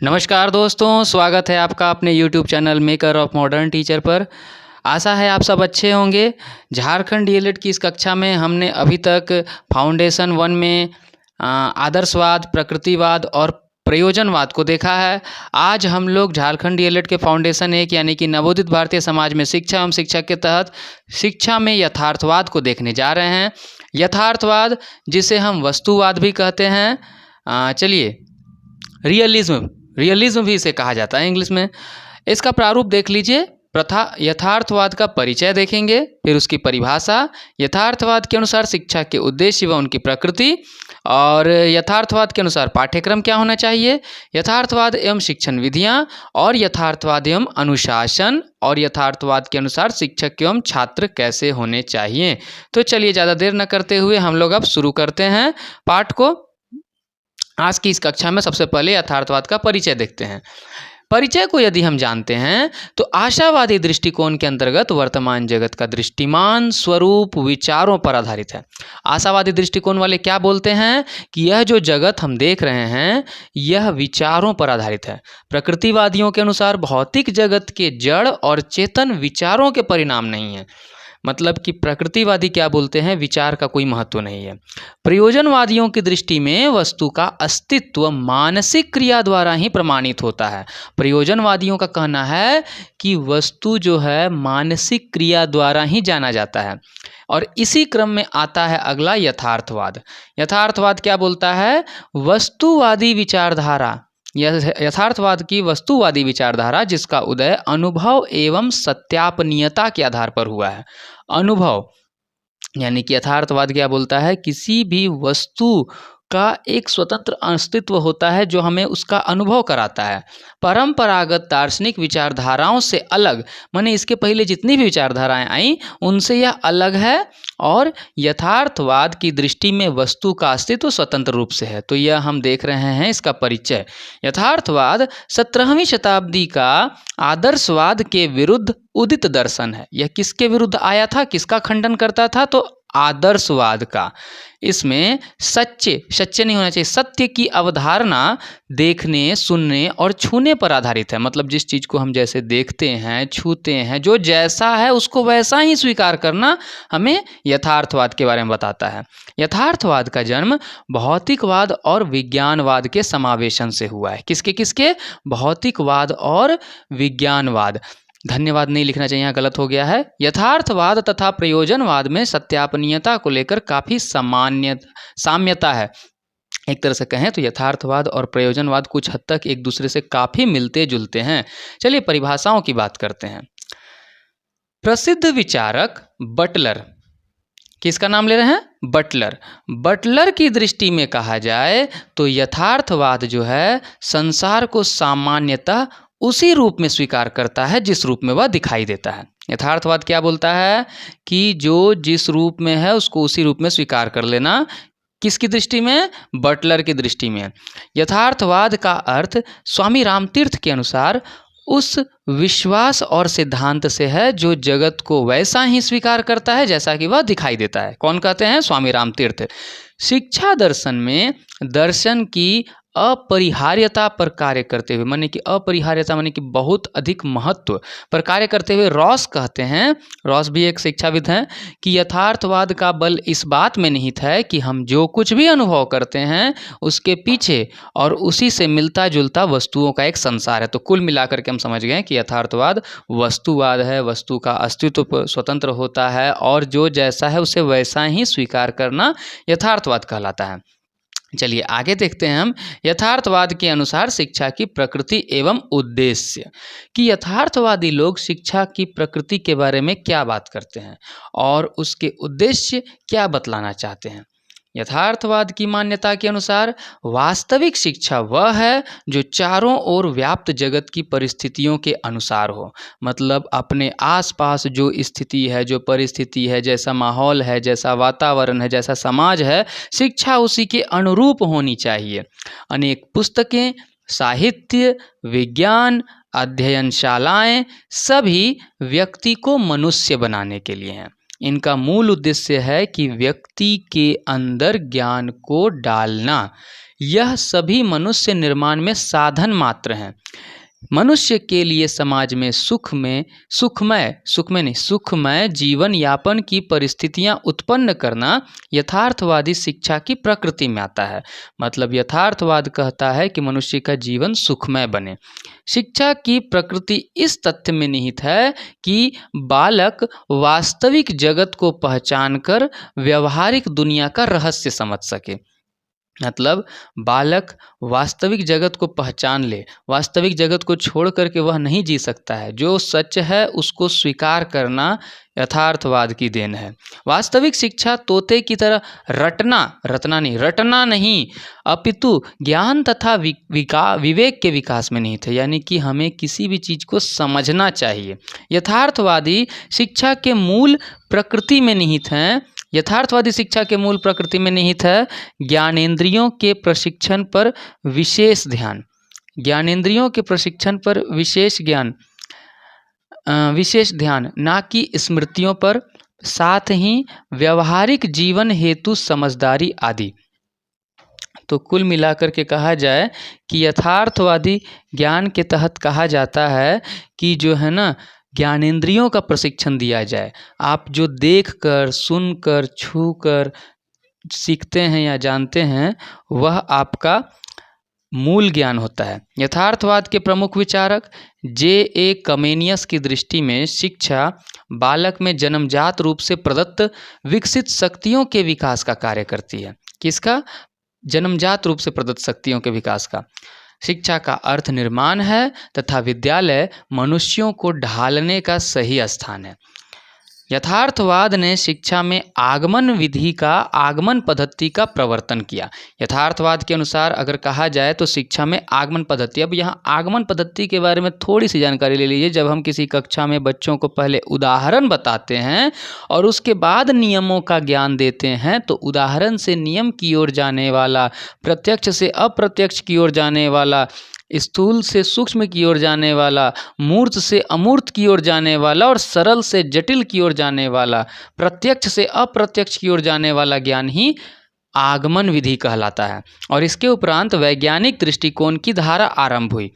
नमस्कार दोस्तों, स्वागत है आपका अपने YouTube channel maker of modern teacher पर। आशा है आप सब अच्छे होंगे। झारखंड डीएलएड की इस कक्षा में हमने अभी तक फाउंडेशन 1 में आदर्शवाद, प्रकृतिवाद और प्रयोजनवाद को देखा है। आज हम लोग झारखंड डीएलएड के फाउंडेशन 1 यानी कि नवोदित भारतीय समाज में शिक्षा एवं शिक्षा के तहत शिक्षा में यथार्थवाद को देखने जा रहे हैं। यथार्थवाद, जिसे हम वस्तुवाद भी कहते हैं, चलिए रियलिज्म भी इसे कहा जाता है इंग्लिश में। इसका प्रारूप देख लीजिए। प्रथा यथार्थवाद का परिचय देखेंगे, फिर उसकी परिभाषा, यथार्थवाद के अनुसार शिक्षा के उद्देश्य व उनकी प्रकृति, और यथार्थवाद के अनुसार पाठ्यक्रम क्या होना चाहिए, यथार्थवाद एवं शिक्षण विधियाँ, और यथार्थवाद एवं अनुशासन, और यथार्थवाद के अनुसार शिक्षक एवं छात्र कैसे होने चाहिए। तो चलिए ज़्यादा देर न करते हुए हम लोग अब शुरू करते हैं पाठ को। आज की इस कक्षा में सबसे पहले यथार्थवाद का परिचय देखते हैं। परिचय को यदि हम जानते हैं तो आशावादी दृष्टिकोण के अंतर्गत वर्तमान जगत का दृष्टिमान स्वरूप विचारों पर आधारित है। आशावादी दृष्टिकोण वाले क्या बोलते हैं कि यह जो जगत हम देख रहे हैं यह विचारों पर आधारित है। प्रकृतिवादियों के अनुसार भौतिक जगत के जड़ और चेतन विचारों के परिणाम नहीं है। मतलब कि प्रकृतिवादी क्या बोलते हैं, विचार का कोई महत्व नहीं है। प्रयोजनवादियों की दृष्टि में वस्तु का अस्तित्व मानसिक क्रिया द्वारा ही प्रमाणित होता है। प्रयोजनवादियों का कहना है कि वस्तु जो है मानसिक क्रिया द्वारा ही जाना जाता है। और इसी क्रम में आता है अगला यथार्थवाद। यथार्थवाद क्या बोलता है, वस्तुवादी विचारधारा, यथार्थवाद की वस्तुवादी विचारधारा जिसका उदय अनुभव एवं सत्यापनीयता के आधार पर हुआ है। अनुभव यानी कि यथार्थवाद क्या बोलता है, किसी भी वस्तु का एक स्वतंत्र अस्तित्व होता है जो हमें उसका अनुभव कराता है। परंपरागत दार्शनिक विचारधाराओं से अलग, माने इसके पहले जितनी भी विचारधाराएं आई उनसे यह अलग है। और यथार्थवाद की दृष्टि में वस्तु का अस्तित्व स्वतंत्र रूप से है। तो यह हम देख रहे हैं इसका परिचय। यथार्थवाद 17वीं शताब्दी का आदर्शवाद के विरुद्ध उदित दर्शन है। यह किसके विरुद्ध आया था, किसका खंडन करता था, तो आदर्शवाद का। इसमें सच्चे नहीं होना चाहिए, सत्य की अवधारणा देखने, सुनने और छूने पर आधारित है। मतलब जिस चीज़ को हम जैसे देखते हैं, छूते हैं, जो जैसा है उसको वैसा ही स्वीकार करना हमें यथार्थवाद के बारे में बताता है। यथार्थवाद का जन्म भौतिकवाद और विज्ञानवाद के समावेशन से हुआ है। किसके किसके, भौतिकवाद और विज्ञानवाद। धन्यवाद नहीं लिखना चाहिए, यहाँ गलत हो गया है। यथार्थवाद तथा प्रयोजनवाद में सत्यापनीयता को लेकर काफ़ी साम्यता है। एक तरह से कहें तो यथार्थवाद और प्रयोजनवाद कुछ हद तक एक दूसरे से काफ़ी मिलते जुलते हैं। चलिए परिभाषाओं की बात करते हैं। प्रसिद्ध विचारक बटलर, किसका नाम ले रहे हैं, बटलर की दृष्टि में कहा जाए तो यथार्थवाद जो है संसार को सामान्यतः उसी रूप में स्वीकार करता है जिस रूप में वह दिखाई देता है। यथार्थवाद क्या बोलता है कि जो जिस रूप में है उसको उसी रूप में स्वीकार कर लेना। किसकी दृष्टि में, बटलर की दृष्टि में। यथार्थवाद का अर्थ स्वामी रामतीर्थ के अनुसार उस विश्वास और सिद्धांत से है जो जगत को वैसा ही स्वीकार करता है जैसा कि वह दिखाई देता है। कौन कहते हैं, स्वामी रामतीर्थ। शिक्षा दर्शन में दर्शन की अपरिहार्यता पर कार्य करते हुए, माने कि अपरिहार्यता माने कि बहुत अधिक महत्व पर कार्य करते हुए रॉस कहते हैं, रॉस भी एक शिक्षाविद हैं, कि यथार्थवाद का बल इस बात में निहित है कि हम जो कुछ भी अनुभव करते हैं उसके पीछे और उसी से मिलता जुलता वस्तुओं का एक संसार है। तो कुल मिलाकर के हम समझ गए कि यथार्थवाद वस्तुवाद है, वस्तु का अस्तित्व स्वतंत्र होता है और जो जैसा है उसे वैसा ही स्वीकार करना यथार्थवाद कहलाता है। चलिए आगे देखते हैं हम यथार्थवाद के अनुसार शिक्षा की प्रकृति एवं उद्देश्य, कि यथार्थवादी लोग शिक्षा की प्रकृति के बारे में क्या बात करते हैं और उसके उद्देश्य क्या बतलाना चाहते हैं। यथार्थवाद की मान्यता के अनुसार वास्तविक शिक्षा वह है जो चारों ओर व्याप्त जगत की परिस्थितियों के अनुसार हो। मतलब अपने आसपास जो स्थिति है, जो परिस्थिति है, जैसा माहौल है, जैसा वातावरण है, जैसा समाज है, शिक्षा उसी के अनुरूप होनी चाहिए। अनेक पुस्तकें, साहित्य, विज्ञान, अध्ययनशालाएं सभी व्यक्ति को मनुष्य बनाने के लिए हैं। इनका मूल उद्देश्य है कि व्यक्ति के अंदर ज्ञान को डालना। यह सभी मनुष्य निर्माण में साधन मात्र हैं। मनुष्य के लिए समाज में सुखमय जीवन यापन की परिस्थितियां उत्पन्न करना यथार्थवादी शिक्षा की प्रकृति में आता है। मतलब यथार्थवाद कहता है कि मनुष्य का जीवन सुखमय बने। शिक्षा की प्रकृति इस तथ्य में निहित है कि बालक वास्तविक जगत को पहचानकर व्यवहारिक दुनिया का रहस्य समझ सके। मतलब बालक वास्तविक जगत को पहचान ले, वास्तविक जगत को छोड़ करके वह नहीं जी सकता है। जो सच है उसको स्वीकार करना यथार्थवाद की देन है। वास्तविक शिक्षा तोते की तरह रटना नहीं, अपितु ज्ञान तथा विवेक के विकास में निहित है। यानी कि हमें किसी भी चीज़ को समझना चाहिए। यथार्थवादी शिक्षा के मूल प्रकृति में निहित हैं। यथार्थवादी शिक्षा के मूल प्रकृति में निहित है ज्ञानेंद्रियों के प्रशिक्षण पर विशेष ध्यान। ज्ञानेंद्रियों के प्रशिक्षण पर विशेष ध्यान, ना कि स्मृतियों पर, साथ ही व्यवहारिक जीवन हेतु समझदारी आदि। तो कुल मिलाकर के कहा जाए कि यथार्थवादी ज्ञान के तहत कहा जाता है कि जो है ना, ज्ञानेंद्रियों का प्रशिक्षण दिया जाए। आप जो देखकर, सुनकर, छूकर सीखते हैं या जानते हैं वह आपका मूल ज्ञान होता है। यथार्थवाद के प्रमुख विचारक J.A. कमेनियस की दृष्टि में शिक्षा बालक में जन्मजात रूप से प्रदत्त विकसित शक्तियों के विकास का कार्य करती है। किसका? जन्मजात रूप से प्रदत्त शक्तियों के विकास का। शिक्षा का अर्थ निर्माण है तथा विद्यालय मनुष्यों को ढालने का सही स्थान है। यथार्थवाद ने शिक्षा में आगमन पद्धति का प्रवर्तन किया। यथार्थवाद के अनुसार अगर कहा जाए तो शिक्षा में आगमन पद्धति, अब यहाँ आगमन पद्धति के बारे में थोड़ी सी जानकारी ले लीजिए। जब हम किसी कक्षा में बच्चों को पहले उदाहरण बताते हैं और उसके बाद नियमों का ज्ञान देते हैं तो उदाहरण से नियम की ओर जाने वाला, प्रत्यक्ष से अप्रत्यक्ष की ओर जाने वाला, स्थूल से सूक्ष्म की ओर जाने वाला, मूर्त से अमूर्त की ओर जाने वाला और सरल से जटिल की ओर जाने वाला, प्रत्यक्ष से अप्रत्यक्ष की ओर जाने वाला ज्ञान ही आगमन विधि कहलाता है। और इसके उपरांत वैज्ञानिक दृष्टिकोण की धारा आरंभ हुई।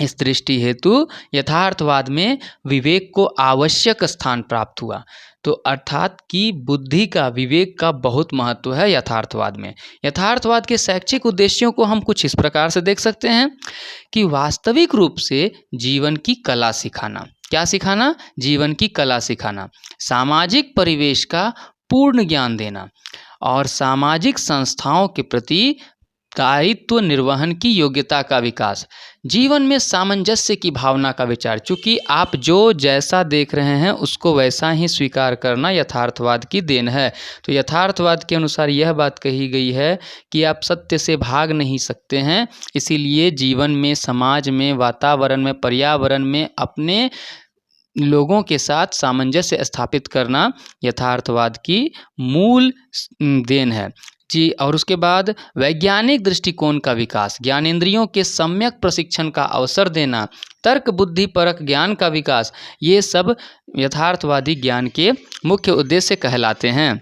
इस दृष्टि हेतु यथार्थवाद में विवेक को आवश्यक स्थान प्राप्त हुआ। तो अर्थात कि बुद्धि का, विवेक का बहुत महत्व है यथार्थवाद में। यथार्थवाद के शैक्षिक उद्देश्यों को हम कुछ इस प्रकार से देख सकते हैं कि वास्तविक रूप से जीवन की कला सिखाना। क्या सिखाना? जीवन की कला सिखाना। सामाजिक परिवेश का पूर्ण ज्ञान देना और सामाजिक संस्थाओं के प्रति दायित्व निर्वहन की योग्यता का विकास। जीवन में सामंजस्य की भावना का विचार। चूँकि आप जो जैसा देख रहे हैं उसको वैसा ही स्वीकार करना यथार्थवाद की देन है। तो यथार्थवाद के अनुसार यह बात कही गई है कि आप सत्य से भाग नहीं सकते हैं। इसीलिए जीवन में, समाज में, वातावरण में, पर्यावरण में अपने लोगों के साथ सामंजस्य स्थापित करना यथार्थवाद की मूल देन है जी। और उसके बाद वैज्ञानिक दृष्टिकोण का विकास, ज्ञानेंद्रियों के सम्यक प्रशिक्षण का अवसर देना, तर्क बुद्धि परक ज्ञान का विकास, ये सब यथार्थवादी ज्ञान के मुख्य उद्देश्य कहलाते हैं।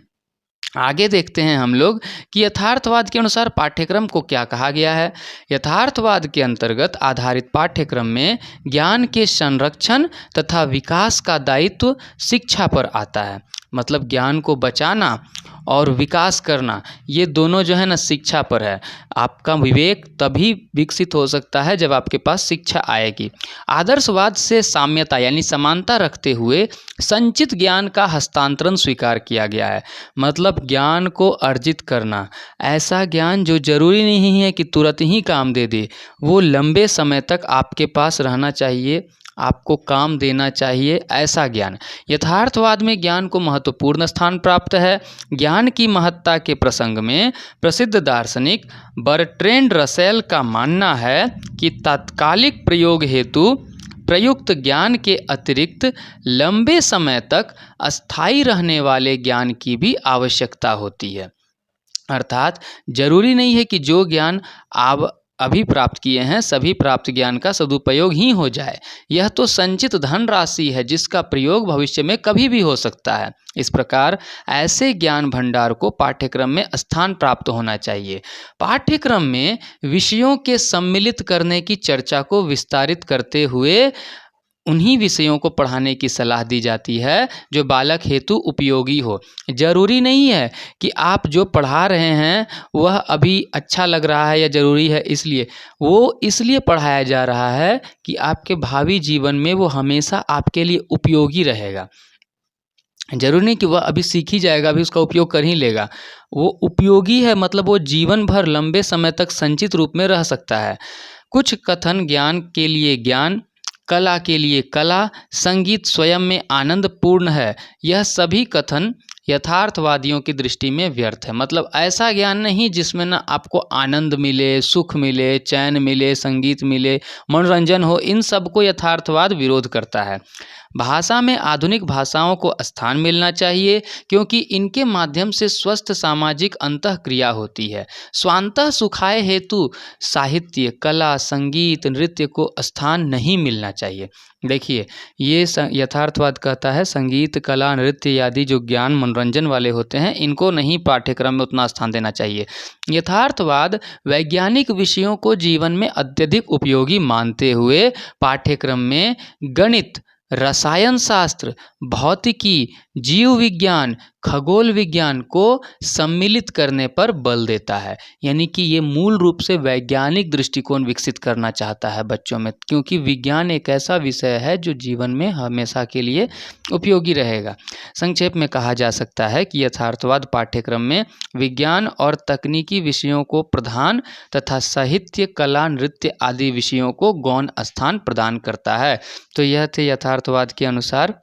आगे देखते हैं हम लोग कि यथार्थवाद के अनुसार पाठ्यक्रम को क्या कहा गया है। यथार्थवाद के अंतर्गत आधारित पाठ्यक्रम में ज्ञान के संरक्षण तथा विकास का दायित्व शिक्षा पर आता है। मतलब ज्ञान को बचाना और विकास करना, ये दोनों जो है ना शिक्षा पर है। आपका विवेक तभी विकसित हो सकता है जब आपके पास शिक्षा आएगी। आदर्शवाद से साम्यता यानी समानता रखते हुए संचित ज्ञान का हस्तांतरण स्वीकार किया गया है। मतलब ज्ञान को अर्जित करना, ऐसा ज्ञान जो जरूरी नहीं है कि तुरंत ही काम दे दे, वो लंबे समय तक आपके पास रहना चाहिए, आपको काम देना चाहिए, ऐसा ज्ञान। यथार्थवाद में ज्ञान को महत्वपूर्ण स्थान प्राप्त है। ज्ञान की महत्ता के प्रसंग में प्रसिद्ध दार्शनिक बर्ट्रैंड रसेल का मानना है कि तात्कालिक प्रयोग हेतु प्रयुक्त ज्ञान के अतिरिक्त लंबे समय तक अस्थायी रहने वाले ज्ञान की भी आवश्यकता होती है। अर्थात जरूरी नहीं है कि जो ज्ञान अभी प्राप्त किए हैं सभी प्राप्त ज्ञान का सदुपयोग ही हो जाए। यह तो संचित धन राशि है जिसका प्रयोग भविष्य में कभी भी हो सकता है। इस प्रकार ऐसे ज्ञान भंडार को पाठ्यक्रम में स्थान प्राप्त होना चाहिए। पाठ्यक्रम में विषयों के सम्मिलित करने की चर्चा को विस्तारित करते हुए उन्हीं विषयों को पढ़ाने की सलाह दी जाती है जो बालक हेतु उपयोगी हो। जरूरी नहीं है कि आप जो पढ़ा रहे हैं वह अभी अच्छा लग रहा है या ज़रूरी है, इसलिए वो इसलिए पढ़ाया जा रहा है कि आपके भावी जीवन में वो हमेशा आपके लिए उपयोगी रहेगा। ज़रूरी नहीं कि वह अभी सीख ही जाएगा, अभी उसका उपयोग कर ही लेगा। वो उपयोगी है मतलब वो जीवन भर लंबे समय तक संचित रूप में रह सकता है। कुछ कथन ज्ञान के लिए ज्ञान, कला के लिए कला, संगीत स्वयं में आनंदपूर्ण है, यह सभी कथन यथार्थवादियों की दृष्टि में व्यर्थ है। मतलब ऐसा ज्ञान नहीं जिसमें ना आपको आनंद मिले, सुख मिले, चैन मिले, संगीत मिले, मनोरंजन हो, इन सब को यथार्थवाद विरोध करता है। भाषा में आधुनिक भाषाओं को स्थान मिलना चाहिए क्योंकि इनके माध्यम से स्वस्थ सामाजिक अंतःक्रिया होती है। स्वांतः सुखाय हेतु साहित्य, कला, संगीत, नृत्य को स्थान नहीं मिलना चाहिए। देखिए ये यथार्थवाद कहता है संगीत, कला, नृत्य आदि जो ज्ञान मनोरंजन वाले होते हैं इनको नहीं पाठ्यक्रम में उतना स्थान देना चाहिए। यथार्थवाद वैज्ञानिक विषयों को जीवन में अत्यधिक उपयोगी मानते हुए पाठ्यक्रम में गणित, रसायन शास्त्र, भौतिकी, जीव विज्ञान, खगोल विज्ञान को सम्मिलित करने पर बल देता है। यानी कि ये मूल रूप से वैज्ञानिक दृष्टिकोण विकसित करना चाहता है बच्चों में, क्योंकि विज्ञान एक ऐसा विषय है जो जीवन में हमेशा के लिए उपयोगी रहेगा। संक्षेप में कहा जा सकता है कि यथार्थवाद पाठ्यक्रम में विज्ञान और तकनीकी विषयों को प्रधान तथा साहित्य, कला, नृत्य आदि विषयों को गौण स्थान प्रदान करता है। तो यह थे यथार्थवाद के अनुसार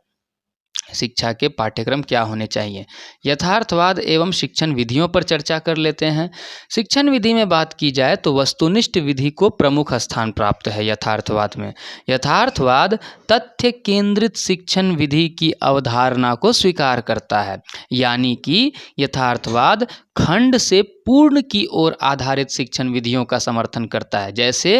शिक्षा के पाठ्यक्रम क्या होने चाहिए। यथार्थवाद एवं शिक्षण विधियों पर चर्चा कर लेते हैं। शिक्षण विधि में बात की जाए तो वस्तुनिष्ठ विधि को प्रमुख स्थान प्राप्त है यथार्थवाद में। यथार्थवाद तथ्य केंद्रित शिक्षण विधि की अवधारणा को स्वीकार करता है, यानी कि यथार्थवाद खंड से पूर्ण की ओर आधारित शिक्षण विधियों का समर्थन करता है। जैसे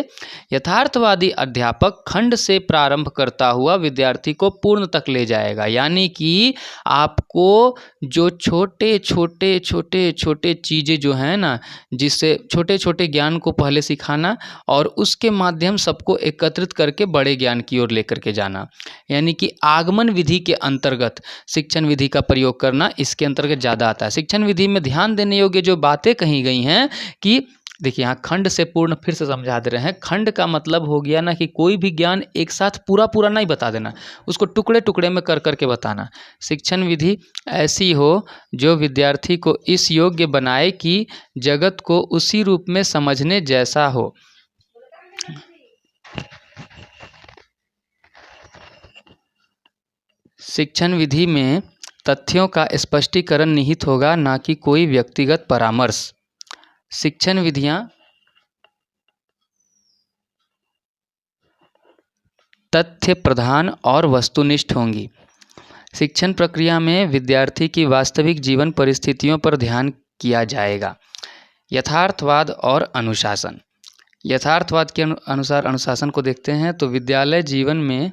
यथार्थवादी अध्यापक खंड से प्रारंभ करता हुआ विद्यार्थी को पूर्ण तक ले जाएगा, यानी कि आपको जो छोटे छोटे चीज़ें जो हैं ना, जिससे छोटे छोटे ज्ञान को पहले सिखाना और उसके माध्यम सबको एकत्रित करके बड़े ज्ञान की ओर लेकर के जाना, यानी कि आगमन विधि के अंतर्गत शिक्षण विधि का प्रयोग करना इसके अंतर्गत ज़्यादा आता है। शिक्षण विधि में ध्यान देने योग्य जो बातें कही गई हैं कि देखिए यहाँ खंड से पूर्ण फिर से समझा दे रहे हैं। खंड का मतलब हो गया ना कि कोई भी ज्ञान एक साथ पूरा नहीं बता देना, उसको टुकड़े टुकड़े में कर करके बताना। शिक्षण विधि ऐसी हो जो विद्यार्थी को इस योग्य बनाए कि जगत को उसी रूप में समझने जैसा हो। शिक्षण विधि में तथ्यों का स्पष्टीकरण निहित होगा, ना कि कोई व्यक्तिगत परामर्श। शिक्षण विधियाँ तथ्य प्रधान और वस्तुनिष्ठ होंगी। शिक्षण प्रक्रिया में विद्यार्थी की वास्तविक जीवन परिस्थितियों पर ध्यान किया जाएगा। यथार्थवाद और अनुशासन। यथार्थवाद के अनुसार अनुशासन को देखते हैं तो विद्यालय जीवन में